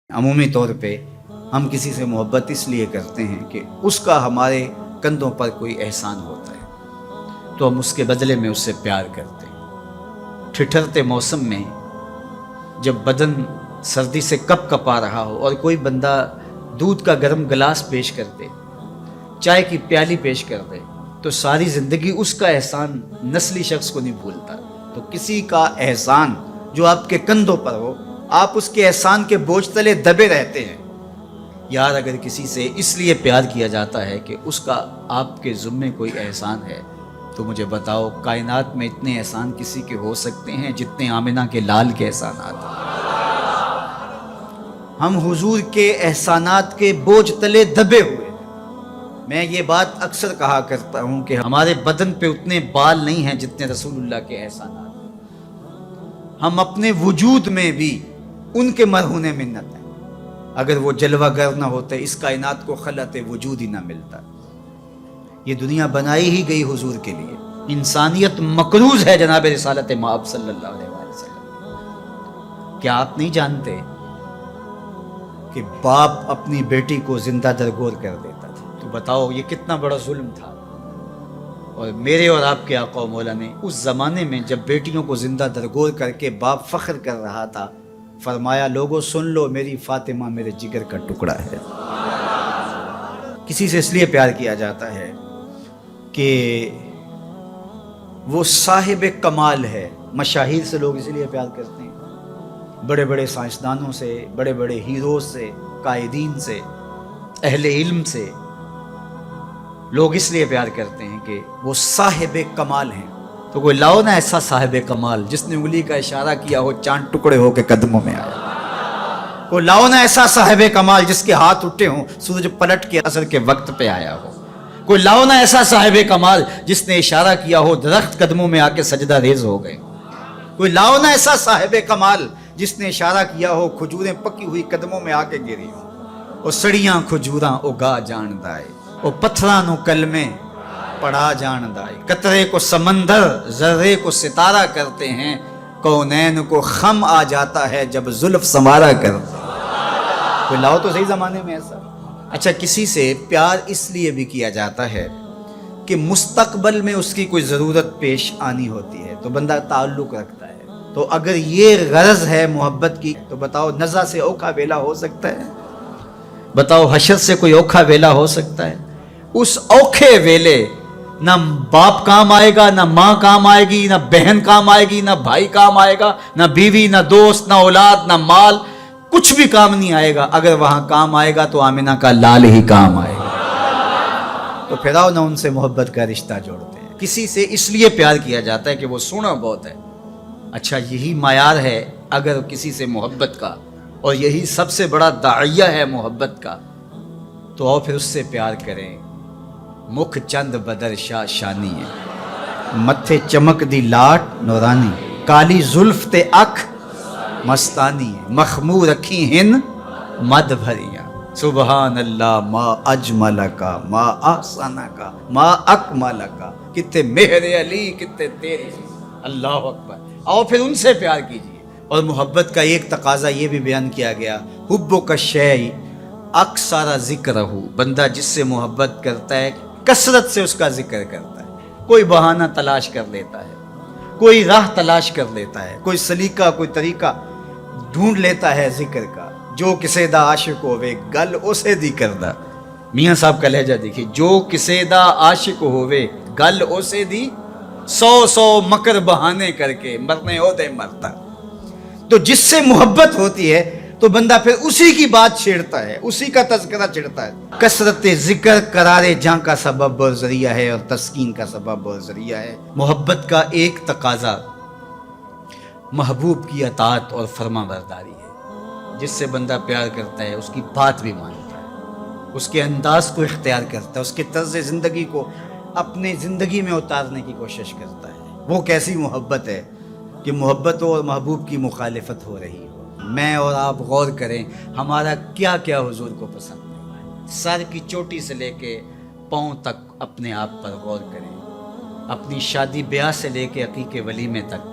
عمومی طور پہ ہم کسی سے محبت اس لیے کرتے ہیں کہ اس کا ہمارے کندھوں پر کوئی احسان ہوتا ہے تو ہم اس کے بدلے میں اس سے پیار کرتے ہیں۔ ٹھٹھرتے موسم میں جب بدن سردی سے کپ کپا رہا ہو اور کوئی بندہ دودھ کا گرم گلاس پیش کر دے، چائے کی پیالی پیش کر دے، تو ساری زندگی اس کا احسان نسلی شخص کو نہیں بھولتا۔ تو کسی کا احسان جو آپ کے کندھوں پر ہو، آپ اس کے احسان کے بوجھ تلے دبے رہتے ہیں۔ یار اگر کسی سے اس لیے پیار کیا جاتا ہے کہ اس کا آپ کے ذمے کوئی احسان ہے، تو مجھے بتاؤ کائنات میں اتنے احسان کسی کے ہو سکتے ہیں جتنے آمنہ کے لال کے احسانات ہیں؟ ہم حضور کے احسانات کے بوجھ تلے دبے ہوئے ہیں۔ میں یہ بات اکثر کہا کرتا ہوں کہ ہمارے بدن پہ اتنے بال نہیں ہیں جتنے رسول اللہ کے احسانات ہیں۔ ہم اپنے وجود میں بھی ان کے مرہون منت ہیں۔ اگر وہ جلوہ گر نہ ہوتے اس کائنات کو خلعت وجود ہی نہ ملتا۔ یہ دنیا بنائی ہی گئی حضور کے لیے۔ انسانیت مقروض ہے جناب رسالت مآب صلی اللہ علیہ وسلم۔ کیا آپ نہیں جانتے کہ باپ اپنی بیٹی کو زندہ درگور کر دیتا تھا؟ تو بتاؤ یہ کتنا بڑا ظلم تھا۔ اور میرے اور آپ کے آقا و مولا نے اس زمانے میں جب بیٹیوں کو زندہ درگور کر کے باپ فخر کر رہا تھا، فرمایا لوگوں سن لو، میری فاطمہ میرے جگر کا ٹکڑا ہے۔ کسی سے اس لیے پیار کیا جاتا ہے کہ وہ صاحب کمال ہے۔ مشاہیر سے لوگ اس لیے پیار کرتے ہیں، بڑے بڑے سائنسدانوں سے، بڑے بڑے ہیروز سے، قائدین سے، اہل علم سے لوگ اس لیے پیار کرتے ہیں کہ وہ صاحب کمال ہیں۔ تو کوئی لاؤ نا ایسا صاحب کمال جس نے انگلی کا اشارہ کیا ہو چاند ٹکڑے ہو کے قدموں میں آیا۔ کوئی لاؤ نا ایسا صاحب کمال جس کے ہاتھ اٹھے ہوں سورج پلٹ کے عصر کے وقت پہ آیا ہو۔ کوئی لاؤ نا ایسا صاحب کمال جس نے اشارہ کیا ہو درخت قدموں میں آ کے سجدہ ریز ہو گئے۔ کوئی لاؤ نا ایسا صاحب کمال جس نے اشارہ کیا ہو کھجوریں پکی ہوئی قدموں میں آ کے گری ہوں۔ او سڑیاں کھجوراں اگا جان دائے، او پتھراں نو کلمے پڑھا جان دائے، قطرے کو سمندر ذرے کو ستارہ کرتے ہیں، کونین کو خم آ جاتا ہے جب زلف سنوارا کرتے ہیں۔ کوئی لاؤ تو صحیح زمانے میں ایسا۔ اچھا کسی سے پیار اس لیے بھی کیا جاتا ہے کہ مستقبل میں اس کی کوئی ضرورت پیش آنی ہوتی ہے تو بندہ تعلق رکھتا ہے۔ تو اگر یہ غرض ہے محبت کی تو بتاؤ نزع سے اوکھا ویلا ہو سکتا ہے؟ بتاؤ حشر سے کوئی اوکھا ویلا ہو سکتا ہے؟ اس اوکھے ویلے نہ باپ کام آئے گا، نہ ماں کام آئے گی، نہ بہن کام آئے گی، نہ بھائی کام آئے گا، نہ بیوی، نہ دوست، نہ اولاد، نہ مال، کچھ بھی کام نہیں آئے گا۔ اگر وہاں کام آئے گا تو آمنہ کا لال ہی کام آئے گا۔ تو پھر آؤ نہ ان سے محبت کا رشتہ جوڑتے ہیں۔ کسی سے اس لیے پیار کیا جاتا ہے کہ وہ سونا بہت ہے۔ اچھا یہی معیار ہے اگر کسی سے محبت کا، اور یہی سب سے بڑا داعیہ ہے محبت کا، تو آؤ پھر اس سے پیار کریں۔ مکھ چند بدر شاہ شانی ہے، متھے چمک دی لاٹ نورانی، کالی زلف تے اکھ مستانی ہے، مخمور اکھی ہن مد بھریاں، سبحان اللہ ما اجمل کا ما احسن کا ما اکمل کا، کتے مہر علی کتے تیری، اللہ اکبر۔ آؤ پھر ان سے پیار کیجیے۔ اور محبت کا ایک تقاضا یہ بھی بیان کیا گیا، حب کا شیء اکثر ذکر ہو، بندہ جس سے محبت کرتا ہے کثرت سے اس کا ذکر کرتا ہے۔ کوئی بہانہ تلاش کر لیتا ہے، کوئی راہ تلاش کر لیتا ہے، کوئی سلیقہ کوئی طریقہ ڈھونڈ لیتا ہے ذکر کا۔ جو کسے دا عاشق ہووے گل اسے دی کردہ، میاں صاحب کا لہجہ دیکھیے، جو کسے دا عاشق ہووے گل اسے دی، سو مکر بہانے کر کے مرنے ہو دے مرتا۔ تو جس سے محبت ہوتی ہے تو بندہ پھر اسی کی بات چھیڑتا ہے، اسی کا تذکرہ چھیڑتا ہے۔ کثرت ذکر قرار جاں کا سبب اور ذریعہ ہے، اور تسکین کا سبب اور ذریعہ ہے۔ محبت کا ایک تقاضا محبوب کی اطاعت اور فرما برداری ہے۔ جس سے بندہ پیار کرتا ہے اس کی بات بھی مانتا ہے، اس کے انداز کو اختیار کرتا ہے، اس کے طرز زندگی کو اپنے زندگی میں اتارنے کی کوشش کرتا ہے۔ وہ کیسی محبت ہے کہ محبت اور محبوب کی مخالفت ہو رہی ہو۔ میں اور آپ غور کریں ہمارا کیا کیا حضور کو پسند ہے۔ سر کی چوٹی سے لے کے پاؤں تک اپنے آپ پر غور کریں۔ اپنی شادی بیاہ سے لے کے عقیقے ولیمے تک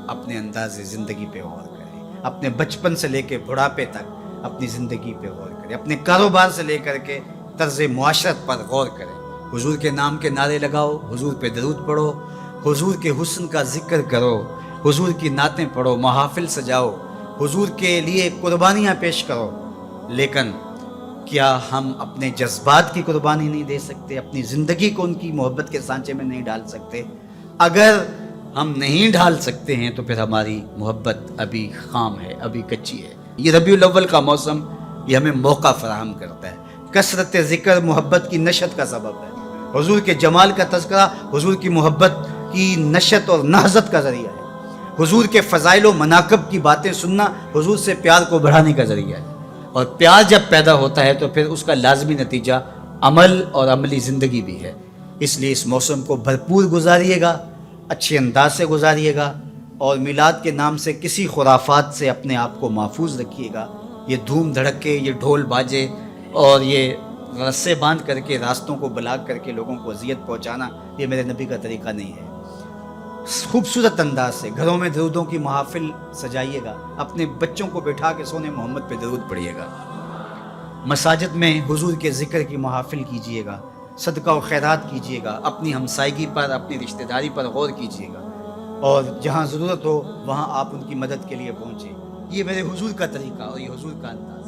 اپنے انداز زندگی پہ غور کرے، اپنے بچپن سے لے کے بڑھاپے تک اپنی زندگی پہ غور کرے، اپنے کاروبار سے لے کر کے طرز معاشرت پر غور کرے، حضور کے نام کے نعرے لگاؤ، حضور پہ درود پڑھو، حضور کے حسن کا ذکر کرو، حضور کی نعتیں پڑھو، محافل سجاؤ، حضور کے لیے قربانیاں پیش کرو، لیکن کیا ہم اپنے جذبات کی قربانی نہیں دے سکتے؟ اپنی زندگی کو ان کی محبت کے سانچے میں نہیں ڈال سکتے؟ اگر ہم نہیں ڈال سکتے ہیں تو پھر ہماری محبت ابھی خام ہے، ابھی کچی ہے۔ یہ ربیع الاول کا موسم یہ ہمیں موقع فراہم کرتا ہے۔ کثرت ذکر محبت کی نشت کا سبب ہے، حضور کے جمال کا تذکرہ حضور کی محبت کی نشت اور نہضت کا ذریعہ ہے، حضور کے فضائل و مناقب کی باتیں سننا حضور سے پیار کو بڑھانے کا ذریعہ ہے، اور پیار جب پیدا ہوتا ہے تو پھر اس کا لازمی نتیجہ عمل اور عملی زندگی بھی ہے۔ اس لیے اس موسم کو بھرپور گزاریے گا، اچھے انداز سے گزاریے گا، اور میلاد کے نام سے کسی خرافات سے اپنے آپ کو محفوظ رکھیے گا۔ یہ دھوم دھڑکے، یہ ڈھول باجے اور یہ رسے باندھ کر کے راستوں کو بلاک کر کے لوگوں کو اذیت پہنچانا، یہ میرے نبی کا طریقہ نہیں ہے۔ خوبصورت انداز سے گھروں میں درودوں کی محافل سجائیے گا، اپنے بچوں کو بٹھا کے سونے محمد پہ درود پڑھیے گا، مساجد میں حضور کے ذکر کی محافل کیجیے گا، صدقہ و خیرات کیجیے گا، اپنی ہمسائیگی پر، اپنی رشتہ داری پر غور کیجیے گا، اور جہاں ضرورت ہو وہاں آپ ان کی مدد کے لیے پہنچیں۔ یہ میرے حضور کا طریقہ اور یہ حضور کا انداز۔